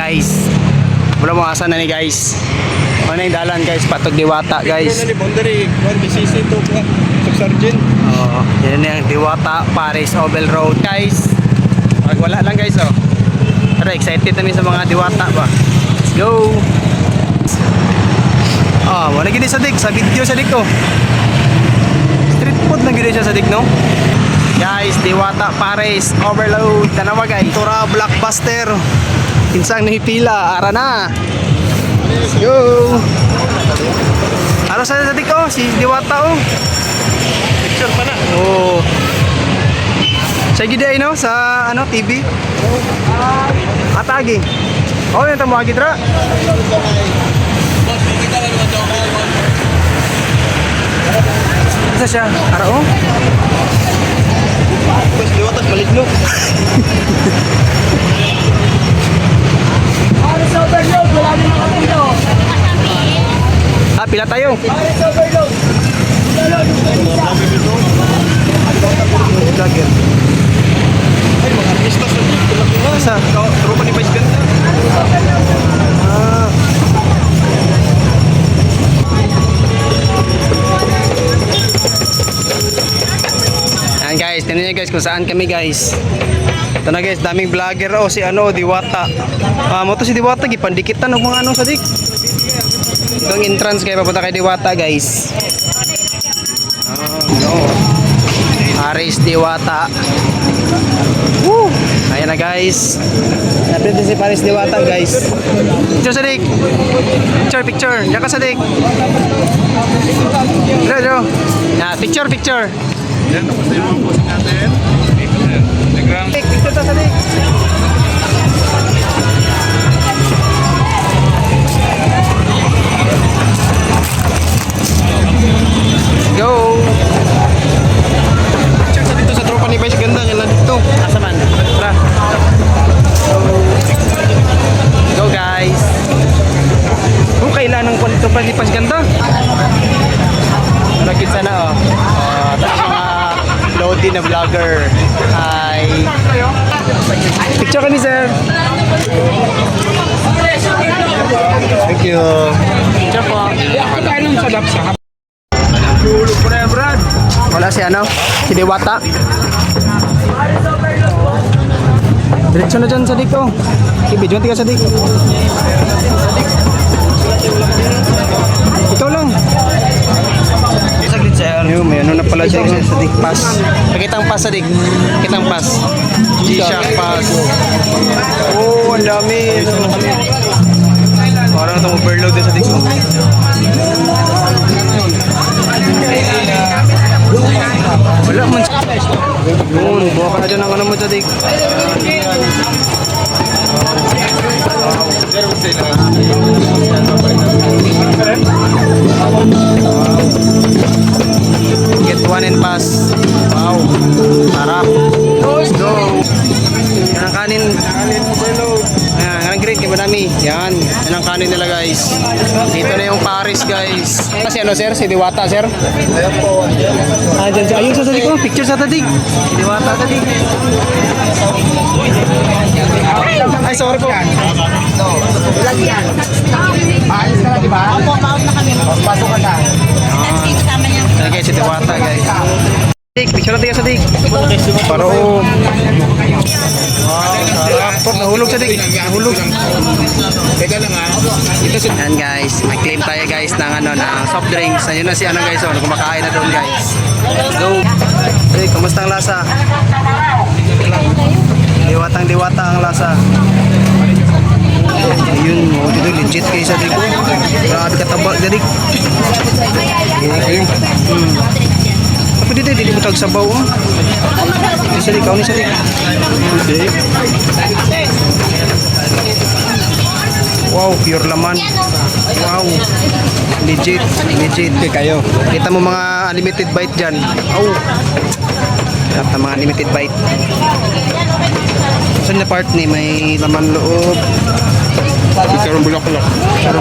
guys. Wala mo asa na ni guys. Ano yung dalan guys, patog Diwata guys. Oh, yan yung Diwata Paris Oval Road guys. Wala lang guys oh. Pero excited namin sa mga Diwata ba. Let's go. Ah, wala gini sa dik, sa video sa dik oh. Street food na gini siya sa dik no. Guys, Diwata Paris Overload. Tanawa guys. Tura Blockbuster. Pinsang nahipila, ara na. Let's go. Ano sa dik oh, si Diwata oh. Picture pa na. Oh. Sa gidi no sa ano TV. Atagi. Oh, yung tamo agi tra. Isa siya. Ara oh. Bes Diwata maligno. Paris Overload, wala din ako dito. Ah, pila tayo. Paris Overload. Vlogger. Ay, mga artista sa dito. Sa tropa ni Vice Ganda. Ah. Ayan guys, tingnan nyo guys kung saan kami guys. Ito na guys, daming vlogger oh, si ano, Diwata. Mo to si Diwata, gipandikitan o mga ano sa dik. Ito ang entrance kayo, papunta kay Diwata guys. Paris Diwata. Woo! Ayan na guys. Napili si Paris Diwata guys. Picture sa dik. Picture. Diyan ka sa dik. Picture. Yan, tapos na yung posting natin. Picture sa dik. Go! Picture sa dito sa tropa ni Vice Ganda. Yan lang dito. Asa man? Tara. Go guys! Kung kailan ng tropa ni Vice Ganda? Malagit sana oh. Tapos mga loading na vlogger. Hi! Picture ka ni sir. Thank you. Picture po. Kailan sa lapsa? Tulog po na yan, Brad. Wala si ano? Si Diwata. Diretso na dyan sa dik oh. Ibidyo ka sa dik. Ikaw lang. Saglit sir. Ayun, may ano na pala dyan sa dik pass. Pakitang pass sa dik. Pakitang pass. G-Shock pass. Oh, ang dami. Parang itong overload din sa dik oh. Wala man. Yun, buha ka na dyan ang ano mo sa dik. Get one and pass. Wow. Sarap. Let's go. Yan ang kanin. Ayan, ang grade kaya madami. Yan. Yan ang kanin nila guys. Dito na yung Paris guys. Kasi ano sir? Si Diwata sir? Ayan po. Ayun sa tadig ko. Picture sa tadig. Si Diwata tadig. Ay sorry po. Ilan yan? Paalis ka na diba? Opo, paus na kami. Pasok ka na. Ayan guys, si Diwata guys. Picture natin sa dig. Paro. Sarap po. Nahulog sa dig. Nahulog. Teka lang ha. Ayan guys, may claim tayo guys ng ano, ng soft drinks. Ayun na si ano guys, oh, kumakain na doon guys. Let's go. Hey, kumusta ang lasa? Diwata ang lasa. Ayun, oh, dito legit kayo sa dig. Grabe kataba sa dig. Tapi dito, hindi mo tagsabaw. Ini sa dig, ni sa dig. Wow, pure laman. Wow. Legit. Kayo. Kita mo mga unlimited bite dyan. Oh. At mga unlimited bite. Saan na part ni may laman loob? Karong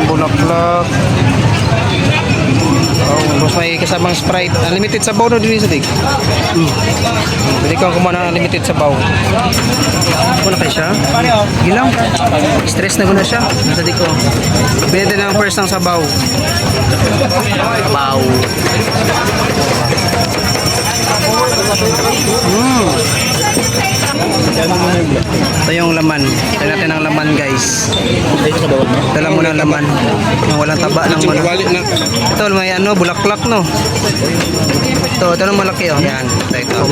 bulaklak. Oh, tapos may kasamang Sprite. Unlimited sabaw na din sa tig. Pwede kang kumuha ng unlimited sabaw. Ano na kayo siya? Gilang. Stress na ko na siya. Sa tig ko. Pwede na ang first ng sabaw. Sabaw. Ito yung laman. Tignan natin ang laman, guys. Dala mo ng laman. Yung walang taba ng ano. Ito may ano, bulaklak no. Ito nang malaki oh. Yan. Ito.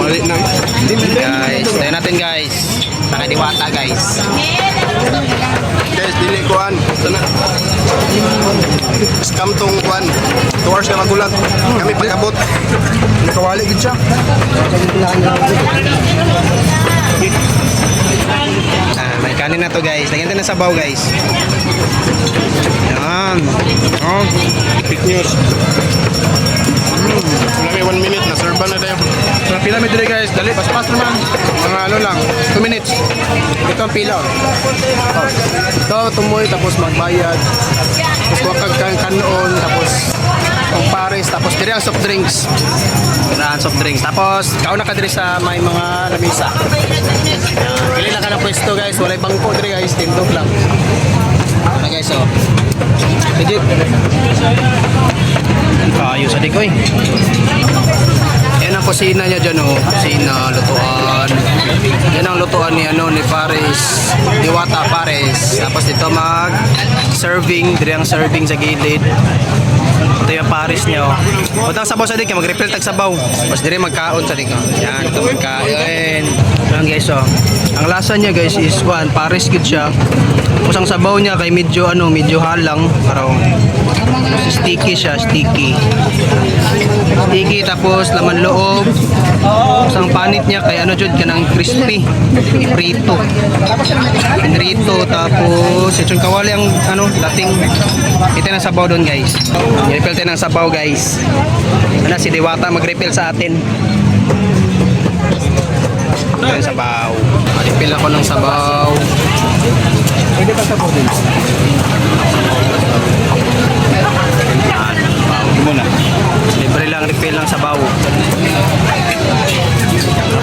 Guys, tignan natin guys. Nakadiwata guys. Guys, dili kuan. Sana. Scam tong kuan. 2 hours ka magulat. Kami pag-abot. Nakawali gid siya. May kanin na to guys. Lagyan natin ng sabaw guys. Yan. Oh. Big news. Kami 1 minute na serve na dayo. So, pila mo dito guys. Dali, pas-pas naman. Mga ano lang, 2 minutes. Ito ang pila. Oh. Ito, tumoy, tapos magbayad. Tapos wakag kang kanon, tapos ang pares, tapos diri ang soft drinks. Diri ang soft drinks. Tapos, kauna ka diri sa may mga lamisa. Pili lang ka ng pwesto guys. Walay bangko diri guys. Tindog lang. Ano guys, oh. Legit. Ayos sa dikoy. Yan ang kusina niya dyan oh. Kusina, lutuan. Yan ang lutuan ni ano ni Paris. Diwata Paris. Tapos dito mag serving, dire ang serving sa gilid. Ito yung Paris niya oh. Utang sabaw sa dik, mag-refill tag sabaw. Tapos dire magkaon sa dik oh. Yan, ito magkain. Yan guys oh. Ang lasa niya guys is one, Paris good siya. Tapos ang sabaw niya kay medyo ano, medyo halang. Pero sticky siya, sticky. Sticky tapos laman loob. Tapos ang panit niya kay ano jud kanang crispy. Prito. Prito tapos itong kawali ang ano, dating ito ng sabaw doon guys. I-refill tayo ng sabaw guys. Ano si Diwata mag-refill sa atin. Ito yung sabaw. I-refill ako ng sabaw. Pwede pa sabaw din. Muna. Libre lang refill ng sabaw.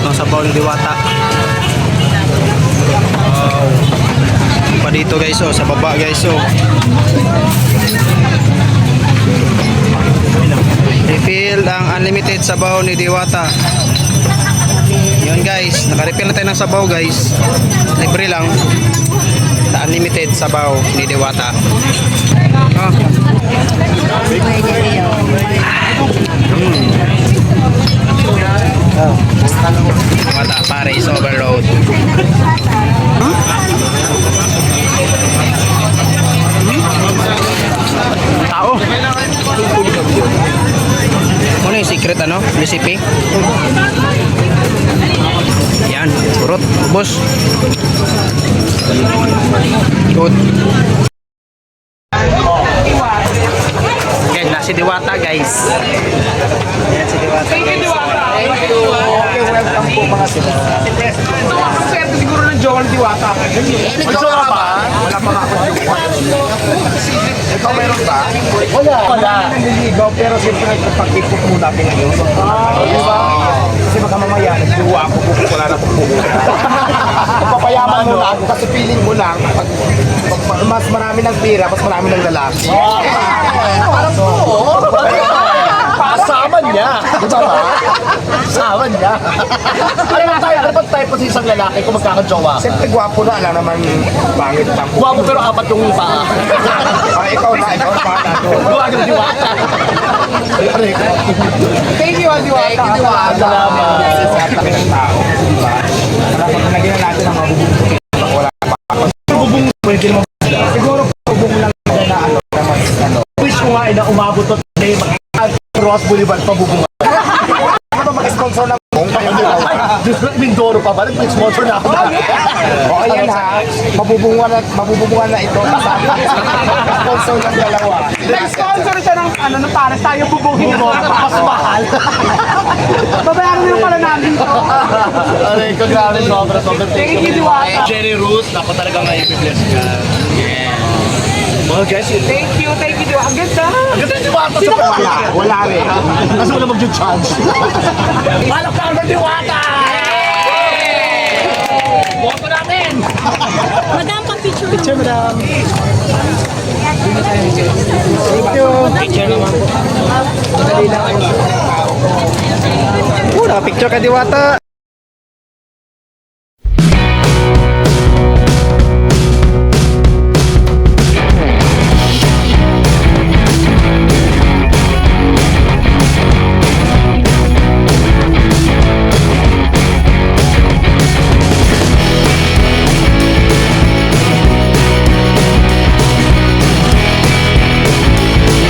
Itong sabaw ng Diwata. Wow. Pa dito guys oh, sa baba guys oh. Refill ang unlimited sabaw ni Diwata. Yun guys, naka-refill na tayo ng sabaw guys. Libre lang. Sa unlimited sabaw ni Diwata. Oh. Diwata Paris Overload. Tao. Ano yung secret ano? Recipe? Yan, burot, bos. Good. Okay, nasi Diwata guys. Yan si Diwata. Thank you. Okay, welcome po mga sila. Ito ang swerte siguro ng Joel Diwata. May jowa ba? Wala pa nga ako jowa. Ikaw meron ba? Wala. Naniligaw pero siyempre nagpapag-ipot muna ako ngayon. Diba? Kasi baka mamaya nagjowa ako wala na pong pumunta. Papayaman mo lang kasi feeling mo lang pag mas marami ng pira, mas marami ng lalaki. Parang po. Kasama niya. Di ba ba? Kasama niya. Ano ba tayo po sa isang lalaki kung magkakajowa? Siyempre gwapo na, alam naman pangit lang. Gwapo pero apat yung paa. Ikaw na paa na to. Gwapo yung diwata. Thank you, Diwata. Salamat. Kami ng tao. Para pag naging natin ang mabubong. Wala pa ako. Bubong, pwede naman. Siguro bubong lang na ano. Wish ko nga na umabot to today. Ross Boulevard pa bubungan. Ano ba mag-sponsor ng bubong? Mindoro pa ba? Nag-sponsor na ako dati. O ayan ha, mabubungan na ito. Sponsor ng dalawa. Nag-sponsor siya ng ano na para tayo bubungin mo. Mas mahal. Babayaran nyo pala namin ito. Aray ko, grabe. Sobra. Thank you, Diwata. Jerry Ruth, ako talaga nga i-bless ka. Yeah. Well guys, thank you. Ang ganda. Ang ganda yung Diwata sa wala. Wala rin. Kasi wala mag-judge. Palakpakan ng Diwata! Boto natin! Madam, pang-picture lang. Picture, madam. Thank you. Picture naman po. Dali lang. Naka-picture ka, Diwata.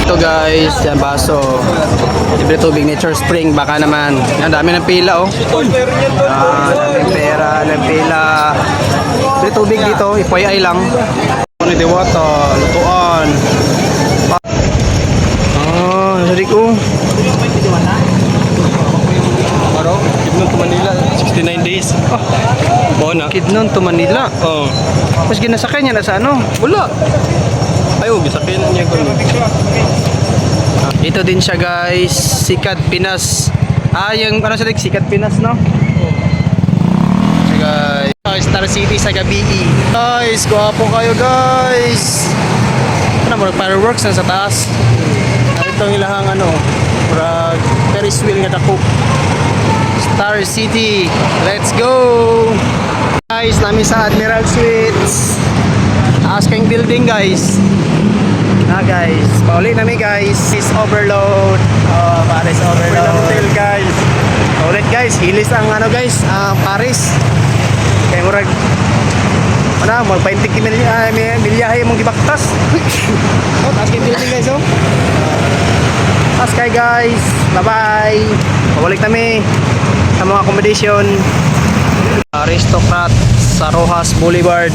Ito guys, yan baso. Libre tubig, Nature Spring, baka naman. Yan, dami ng pila oh. Daming pera, ng pila. Libre tubig dito, FYI lang. Ano yung Diwata, lutuan. Sorry ko. Maro, Kidnon to Manila, 69 days. Bona. Kidnon to Manila. Oh. Mas ginasakay niya na sa ano? Wala. Ayaw, gisakin niya ko. Ito din siya guys, Sikat Pinas. Yung ano sa Sikat Pinas, no? Siya guys, Star City sa gabi. Guys, guwapo kayo guys. Ano mo, fireworks na sa taas. Ito ang ilahang ano, murag Ferris wheel nga dako. Star City, let's go! Guys, namin sa Admiral Suites. Asking building guys. Guys, pauli namin guys. Is overload. Oh, Paris overload. Hotel guys. Ulit guys, hilis ang ano guys, Paris. Kaya murag ano, mag 20 milyahe mong gibaktas. Oh, asking building guys oh. Askay guys. Bye-bye. Pabalik kami sa mga accommodation. Aristocrat sa Rojas Boulevard.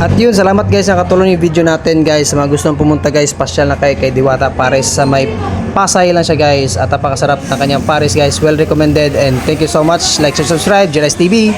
At yun, salamat guys sa katulong yung video natin guys. Sa mga gustong pumunta guys, pasyal na kayo kay Diwata Paris sa may Pasay lang siya guys. At napakasarap ng kanyang Paris guys. Well recommended and thank you so much. Like, subscribe, Jeles TV.